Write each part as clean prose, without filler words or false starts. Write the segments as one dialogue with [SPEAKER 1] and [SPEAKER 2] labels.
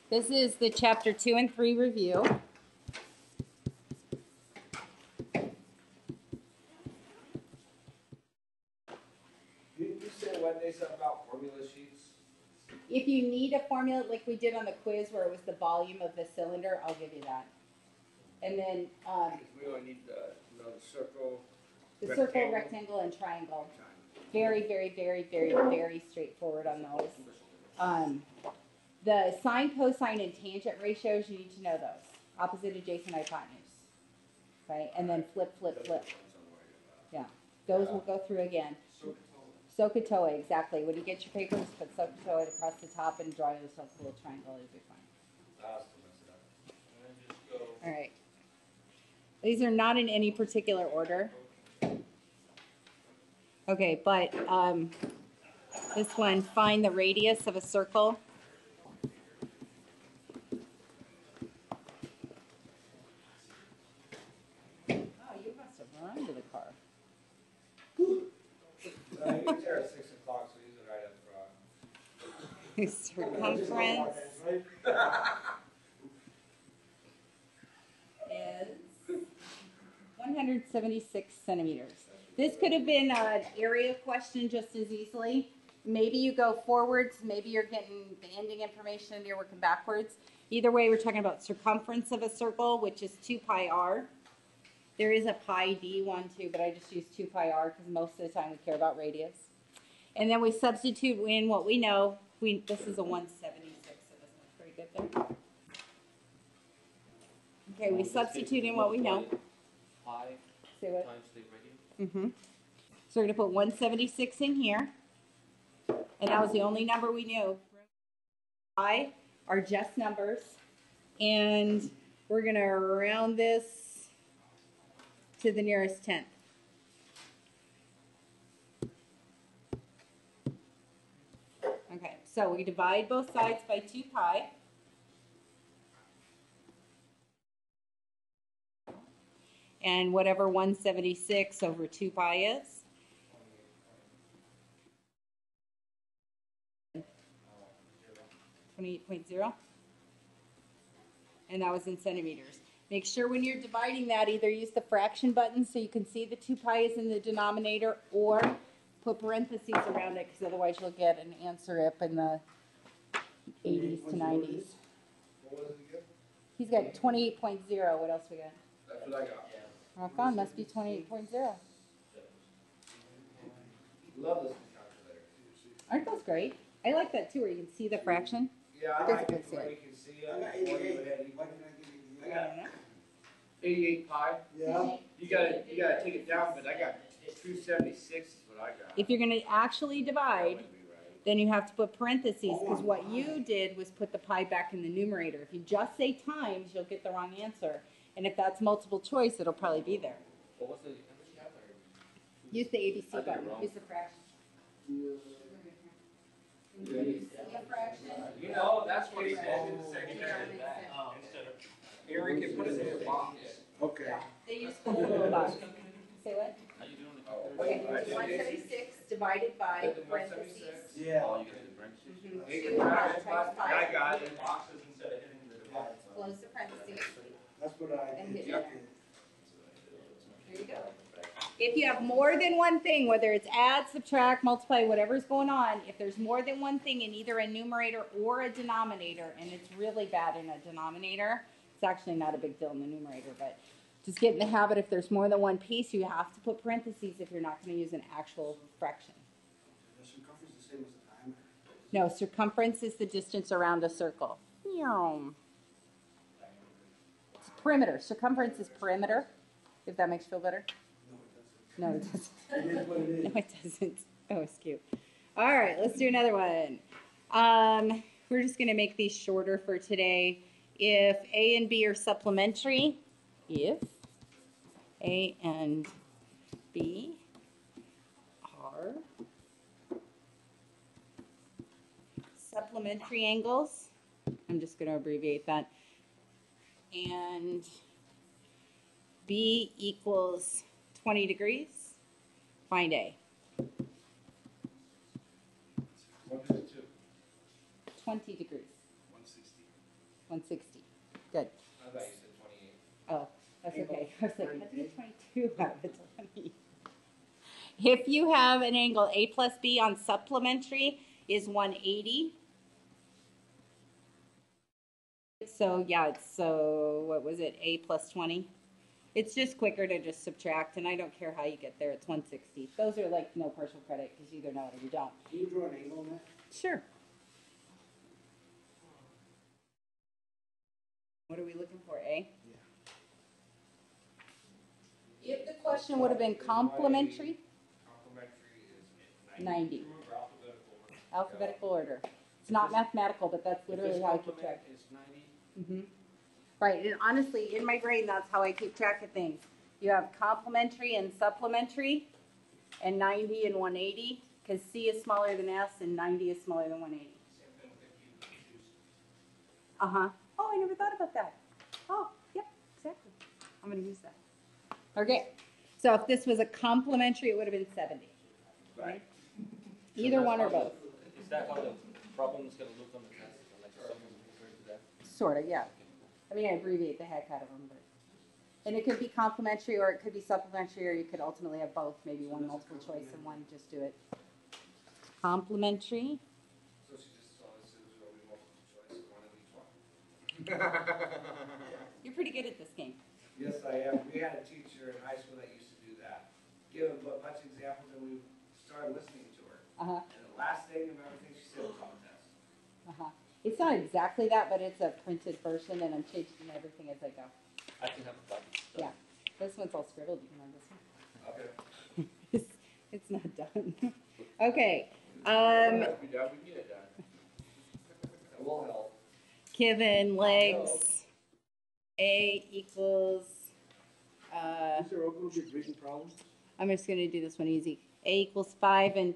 [SPEAKER 1] This is the chapter 2 and 3 review.
[SPEAKER 2] You said one day something about formula sheets?
[SPEAKER 1] If you need a formula like we did on the quiz where it was the volume of the cylinder, I'll give you that. And then
[SPEAKER 2] We only need the circle.
[SPEAKER 1] the circle, rectangle, and triangle. Very, very, very, very, very straightforward on those. The sine, cosine, and tangent ratios, you need to know those. Opposite, adjacent, hypotenuse. Right? And then flip, flip, flip. Yeah. Those we'll go through again. SOHCAHTOA, exactly. When you get your papers, put SOHCAHTOA across the top and draw yourself a little triangle. It'll be fine. All right. These are not in any particular order. Okay, but this one, find the radius of a circle. Oh, you must have run to the car.
[SPEAKER 2] You get there at 6 o'clock, so use it right up front.
[SPEAKER 1] Circumference is 176 centimeters. This could have been an area question just as easily. Maybe you go forwards, maybe you're getting the ending information and you're working backwards. Either way, we're talking about circumference of a circle, which is 2 pi r. There is a pi d one too, but I just use 2 pi r because most of the time we care about radius. And then we substitute in what we know. This is a 176, so this one's pretty good there. Okay, we substitute in what we know.
[SPEAKER 2] Pi
[SPEAKER 1] Say what?
[SPEAKER 2] times the radius.
[SPEAKER 1] So we're going to put 176 in here. And that was the only number we knew. Pi are just numbers. And we're going to round this to the nearest tenth. Okay, so we divide both sides by 2 pi. And whatever 176 over 2 pi is. 28.0. And that was in centimeters. Make sure when you're dividing that, either use the fraction button so you can see the 2 pi is in the denominator, or put parentheses around it, because otherwise you'll get an answer up in the 80s to 90s.
[SPEAKER 2] What was it again?
[SPEAKER 1] He's got 28.0. What else we got?
[SPEAKER 2] That's what I got.
[SPEAKER 1] Rock on, must be 28.0.
[SPEAKER 2] Love this calculator.
[SPEAKER 1] Aren't those great? I like that too, where you can see the fraction.
[SPEAKER 2] Yeah, I like it where you can see it. I got 88 pi.
[SPEAKER 3] Yeah.
[SPEAKER 2] You gotta take it down, but I got 276 is what I got.
[SPEAKER 1] If you're going to actually divide, then you have to put parentheses, because what you did was put the pi back in the numerator. If you just say times, you'll get the wrong answer. And if that's multiple choice, it'll probably be there.
[SPEAKER 2] What was the, how much you have there?
[SPEAKER 1] Use the ABC
[SPEAKER 2] I did it
[SPEAKER 1] button.
[SPEAKER 2] wrong.
[SPEAKER 1] Use the fraction.
[SPEAKER 2] You know, that's what he said in the secondary. Aaron can put it in the box.
[SPEAKER 3] Okay.
[SPEAKER 1] They use the little box. Say what? Okay, 176 divided by parentheses.
[SPEAKER 3] Yeah.
[SPEAKER 2] I got it.
[SPEAKER 1] Close the parentheses.
[SPEAKER 3] That's what I
[SPEAKER 1] And
[SPEAKER 3] did.
[SPEAKER 1] hit enter. There you go. If you have more than one thing, whether it's add, subtract, multiply, whatever's going on, if there's more than one thing in either a numerator or a denominator, and it's really bad in a denominator, it's actually not a big deal in the numerator, but just get in the habit, if there's more than one piece, you have to put parentheses if you're not going to use an actual fraction.
[SPEAKER 3] The circumference is the same as the diameter.
[SPEAKER 1] No, circumference is the distance around a circle. It's perimeter. Circumference is perimeter, if that makes you feel better. No, it doesn't.
[SPEAKER 3] It is what it is.
[SPEAKER 1] No, it doesn't. That was cute. All right, let's do another one. We're just going to make these shorter for today. If A and B are supplementary, if A and B are supplementary angles, I'm just going to abbreviate that, and B equals 20 degrees, find A.
[SPEAKER 2] What is it to?
[SPEAKER 1] 20 degrees.
[SPEAKER 3] 160.
[SPEAKER 1] 160. Good.
[SPEAKER 2] I thought you said 28.
[SPEAKER 1] Oh, that's okay. I was like, how did you get 22 out of the 20? If you have an angle, A plus B on supplementary is 180. So yeah, so what was it? A plus 20. It's just quicker to just subtract, and I don't care how you get there. It's 160. Those are like no partial credit because you either know it or you don't.
[SPEAKER 3] Can you draw an angle on that?
[SPEAKER 1] Sure. What are we looking for, A?
[SPEAKER 3] Yeah.
[SPEAKER 1] If the question would have been complementary,
[SPEAKER 2] Complementary is
[SPEAKER 1] 90.
[SPEAKER 2] Alphabetical order.
[SPEAKER 1] Alphabetical order. It's not mathematical, but that's literally how I keep track.
[SPEAKER 3] It's 90.
[SPEAKER 1] Right, and honestly, in my brain, that's how I keep track of things. You have complementary and supplementary, and 90 and 180, because C is smaller than S, and 90 is smaller than 180. Uh-huh. Oh, I never thought about that. Oh, yeah, exactly. I'm going to use that. Okay, so if this was a complementary, it would have been 70. Right? Either one or both.
[SPEAKER 4] Is that how the problem is going to look on the test? Like someone referred to that?
[SPEAKER 1] Sort of, yeah. I mean, I abbreviate the heck out of them, but. And it could be complementary, or it could be supplementary, or you could ultimately have both. Maybe one multiple choice and one just do it. Complementary.
[SPEAKER 2] So she just saw this as well, we multiple choice, one of each one.
[SPEAKER 1] You're pretty good at this game.
[SPEAKER 2] Yes, I am. We had a teacher in high school that used to do that. Give a bunch of examples, and we started listening to her.
[SPEAKER 1] Uh-huh.
[SPEAKER 2] And the last thing of everything she said was on the test.
[SPEAKER 1] Uh-huh. It's not exactly that, but it's a printed version, and I'm changing everything as I go.
[SPEAKER 4] I can have a copy.
[SPEAKER 1] Yeah. This one's all scribbled. You can have this one.
[SPEAKER 2] Okay.
[SPEAKER 1] It's not done. Okay.
[SPEAKER 4] We can get it done.
[SPEAKER 2] It will help.
[SPEAKER 1] Given legs, A equals,
[SPEAKER 3] Is there open division problems?
[SPEAKER 1] I'm just going to do this one easy. A equals 5 and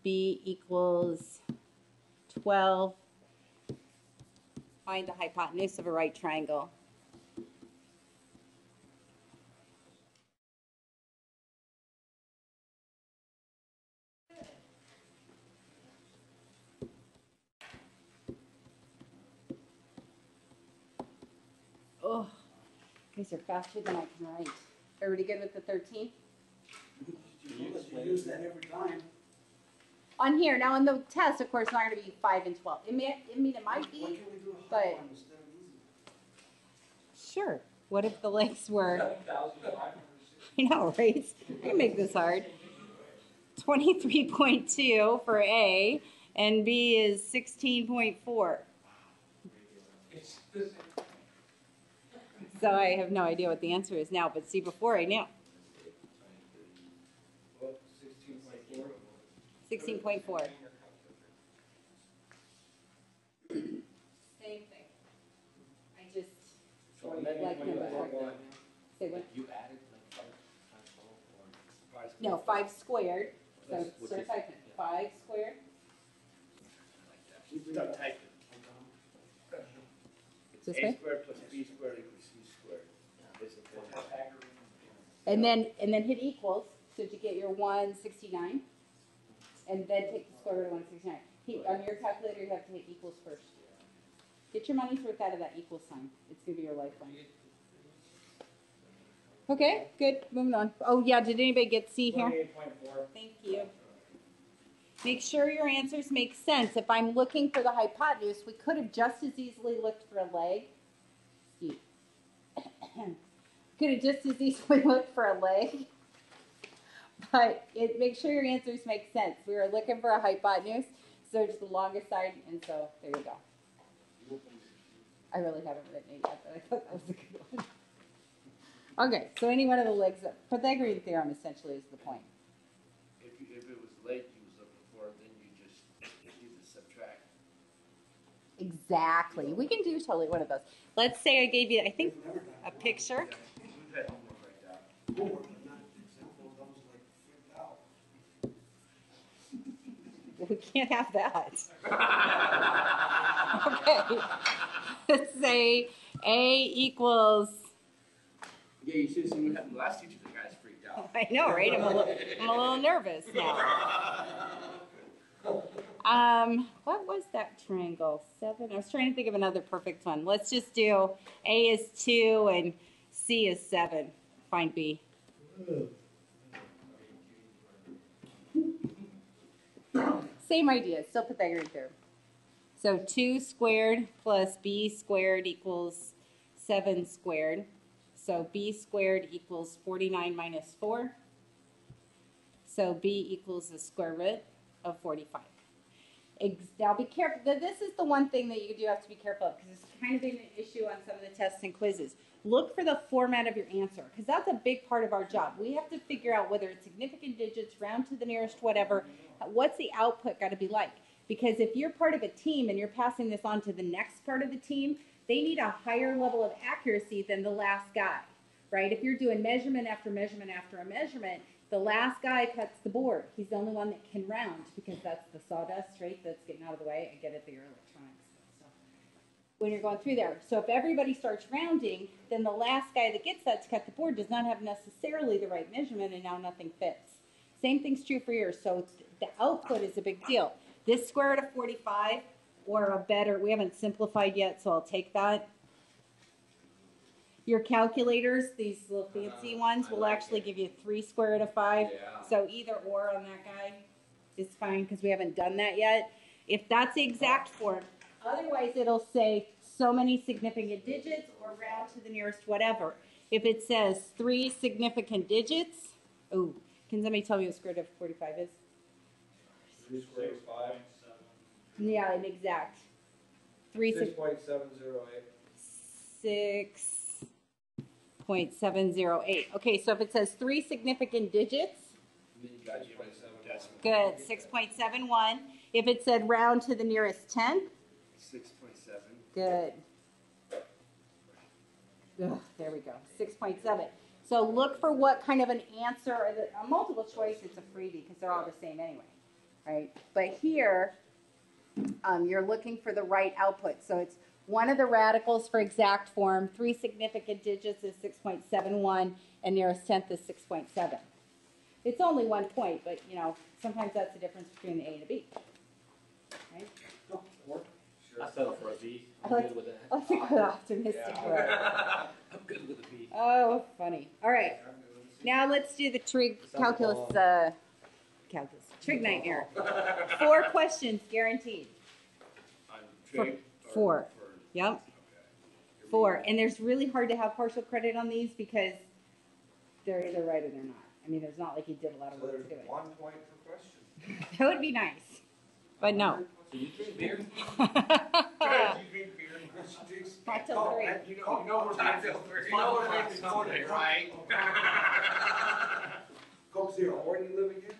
[SPEAKER 1] B equals 12. Find the hypotenuse of a right triangle. Oh, you guys are faster than I can write. Everybody good with the 13?
[SPEAKER 3] You use that every time.
[SPEAKER 1] On here, now on the test, of course, it's not going to be 5 and 12. It might
[SPEAKER 3] Why
[SPEAKER 1] be,
[SPEAKER 3] can't we do a
[SPEAKER 1] but-
[SPEAKER 3] hard one instead of easy?
[SPEAKER 1] sure. What if the legs were,
[SPEAKER 2] 7,500.
[SPEAKER 1] I know, right? I can make this hard. 23.2 for A, and B is 16.4.
[SPEAKER 2] It's the same.
[SPEAKER 1] So I have no idea what the answer is now, but see, before I knew.
[SPEAKER 2] Well, 16.4.
[SPEAKER 1] 16.4. Same thing. I just
[SPEAKER 2] So and then
[SPEAKER 1] like
[SPEAKER 2] when you
[SPEAKER 1] numbers
[SPEAKER 2] add
[SPEAKER 1] like that.
[SPEAKER 2] one,
[SPEAKER 1] Say what?
[SPEAKER 4] You added like 5 times 12 or
[SPEAKER 2] five
[SPEAKER 1] No, 5 squared. So
[SPEAKER 4] That's what
[SPEAKER 1] start
[SPEAKER 4] it-
[SPEAKER 1] typing. 5 squared.
[SPEAKER 4] like that.
[SPEAKER 3] Keep it
[SPEAKER 2] Stop
[SPEAKER 3] up.
[SPEAKER 2] typing.
[SPEAKER 1] This
[SPEAKER 2] A
[SPEAKER 1] way.
[SPEAKER 2] squared plus B squared equals C squared. Basically.
[SPEAKER 1] And then hit equals. So did you get your 169? And then take the square root of 169. On your calculator, you have to hit equals first. Get your money's worth out of that equal sign. It's going to be your lifeline. Okay, good. Moving on. Oh, yeah. Did anybody get C here?
[SPEAKER 2] 28.4.
[SPEAKER 1] Thank you. Make sure your answers make sense. If I'm looking for the hypotenuse, we could have just as easily looked for a leg. Could have just as easily looked for a leg. But make sure your answers make sense. We were looking for a hypotenuse, so it's the longest side, and so there you go. I really haven't written it yet, but I thought that was a good one. Okay, so any one of the legs, Pythagorean theorem essentially is the point.
[SPEAKER 2] If it was leg you was looking for, then you just subtract.
[SPEAKER 1] Exactly. We can do totally one of those. Let's say I gave you, I think,
[SPEAKER 3] We've never done
[SPEAKER 1] a picture.
[SPEAKER 2] We've had homework like that.
[SPEAKER 3] homework, but not examples. I was like freaked out.
[SPEAKER 1] We can't have that. Okay. Let's say A equals,
[SPEAKER 2] Yeah, you should have seen what happened last teacher. The guy's freaked out.
[SPEAKER 1] I know, right? I'm a little nervous now. What was that triangle? 7. I was trying to think of another perfect one. Let's just do A is 2 and C is 7. Find B. Same idea, still Pythagorean theorem. So 2 squared plus B squared equals 7 squared. So B squared equals 49 minus 4. So B equals the square root of 45. Now be careful. This is the one thing that you do have to be careful of because it's kind of been an issue on some of the tests and quizzes. Look for the format of your answer because that's a big part of our job. We have to figure out whether it's significant digits, round to the nearest whatever, what's the output got to be like. Because if you're part of a team and you're passing this on to the next part of the team, they need a higher level of accuracy than the last guy, right? If you're doing measurement after measurement after a measurement, the last guy cuts the board. He's the only one that can round because that's the sawdust, right? That's getting out of the way. I get it, your electronics stuff. When you're going through there. So if everybody starts rounding, then the last guy that gets that to cut the board does not have necessarily the right measurement and now nothing fits. Same thing's true for yours. So the output is a big deal. This square root of 45 or a better, we haven't simplified yet, so I'll take that. Your calculators, these little fancy ones, will actually give you 3 square root of 5. Yeah. So either or on that guy is fine because we haven't done that yet. If that's the exact form, otherwise it'll say so many significant digits or round to the nearest whatever. If it says 3 significant digits, oh, can somebody tell me what square root of 45 is?
[SPEAKER 2] 3 squared is 5.
[SPEAKER 1] Yeah, an exact.
[SPEAKER 2] 6.708.
[SPEAKER 1] 6.708. Okay, so if it says 3 significant digits, good, 6.71. If it said round to the nearest 10th,
[SPEAKER 3] 6.7.
[SPEAKER 1] good. Ugh, there we go, 6.7. So look for what kind of an answer, a multiple choice, it's a freebie because they're all the same anyway, right? But here, you're looking for the right output. So it's one of the radicals for exact form, 3 significant digits is 6.71, and nearest tenth is 6.7. It's only 1 point, but you know, sometimes that's the difference between the A and the B. Right?
[SPEAKER 4] I settle for a B. I'm good with that.
[SPEAKER 1] Let's go optimistic.
[SPEAKER 4] I'm good with a B.
[SPEAKER 1] Oh, funny. All right. Now let's do the trig calculus, trig nightmare. 4 questions guaranteed. Four. Yep. 4. And there's really hard to have partial credit on these because they're either right or they're not. I mean, there's not like you did a lot of work to do it.
[SPEAKER 2] 1 point per question.
[SPEAKER 1] That would be nice, but no.
[SPEAKER 4] So you drink beer?
[SPEAKER 1] Not till 3.
[SPEAKER 2] You know we're right? Coke Zero. Where do you live again?